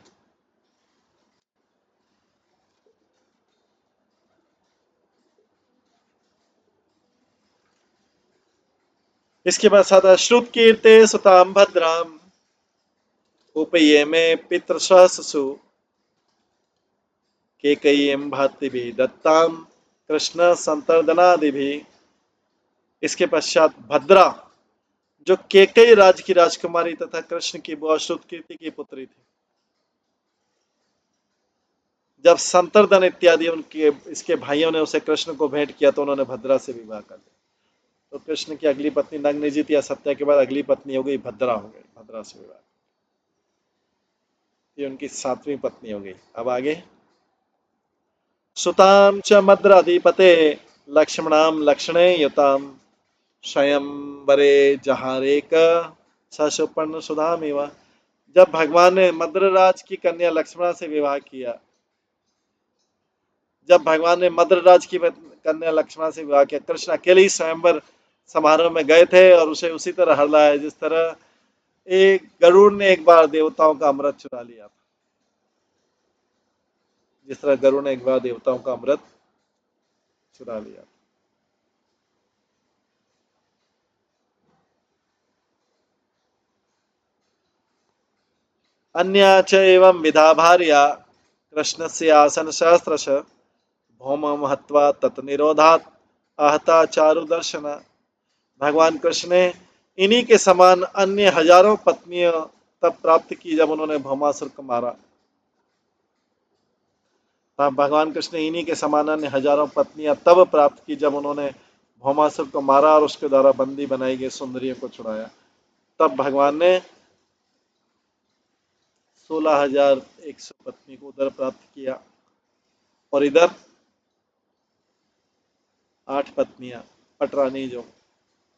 इसके बाद साधा श्रुत कीर्ते सुताम भद्राम उपये में पितृसहसु केकयीं भातिभि दत्ताम कृष्ण संतर्दनादि भी। इसके पश्चात भद्रा जो केकई राज की राजकुमारी तथा कृष्ण की बुआ श्रुत कीर्ति की पुत्री थी, जब संतर्दन इत्यादि उनके इसके भाइयों ने उसे कृष्ण को भेंट किया तो उन्होंने भद्रा से विवाह कर लिया। तो कृष्ण की अगली पत्नी नग्नजित या सत्या के बाद अगली पत्नी हो गई भद्रा, हो गई भद्रा से विवाह, ये उनकी 7वीं पत्नी हो गई। अब आगे सुताम च मद्राधिपते लक्ष्मणाम लक्षणे युताम स्वयंवरे जहारेक ससुपर्ण सुधामिव। जब भगवान ने मद्रराज की कन्या लक्ष्मणा से विवाह किया, जब भगवान ने मद्रराज की कन्या लक्ष्मणा से विवाह किया, कृष्ण अकेले ही स्वयंवर समारोह में गए थे और उसे उसी तरह हर लाया जिस तरह एक गरुड़ ने एक बार देवताओं का अमृत चुरा लिया था, जिस तरह गरुड़ ने एक बार देवताओं का अमृत चुरा लिया। अन्या च एवं विधा भार्या कृष्णस्य आसन सहस्रश भौमं हत्वा तत्निरोधात् आहता चारु दर्शन। भगवान कृष्ण ने इन्हीं के समान अन्य हजारों पत्नियां तब प्राप्त की जब उन्होंने भौमासुर को मारा। भगवान कृष्ण ने इन्हीं के समान अन्य हजारों पत्नियां तब प्राप्त की जब उन्होंने भौमासुर को मारा और उसके द्वारा बंदी बनाई गई सुंदरियों को छुड़ाया। तब भगवान ने 16,100 पत्नी को उधर प्राप्त किया और इधर 8 पत्नियां पटरानी जो,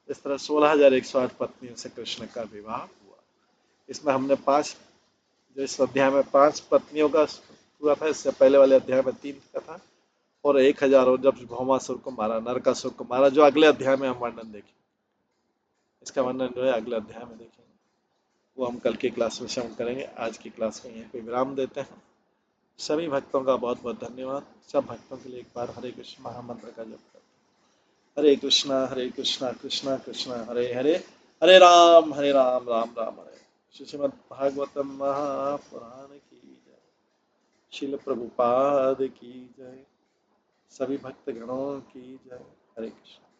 इस तरह 16,108 पत्नियों से कृष्ण का विवाह हुआ। इसमें हमने 5, जो इस अध्याय में 5 पत्नियों का हुआ था, इससे पहले वाले अध्याय में 3 का था, और 1,000 और जब भौमासुर को मारा, नरकासुर को मारा, जो अगले अध्याय में हम वर्णन देखेंगे। इसका वर्णन जो है अगले अध्याय में देखेंगे, वो हम कल की क्लास में श्रवण करेंगे। आज की क्लास को यहीं पे विराम देते हैं। सभी भक्तों का बहुत बहुत धन्यवाद। सब भक्तों के लिए एक बार हरे कृष्ण महामंत्र का जप करते हैं। हरे कृष्णा कृष्णा कृष्णा हरे हरे, हरे राम राम राम हरे। श्रीमद् भागवतम महापुराण की जय। शिल प्रभुपाद की जय। सभी भक्त गणों की जय। हरे कृष्ण।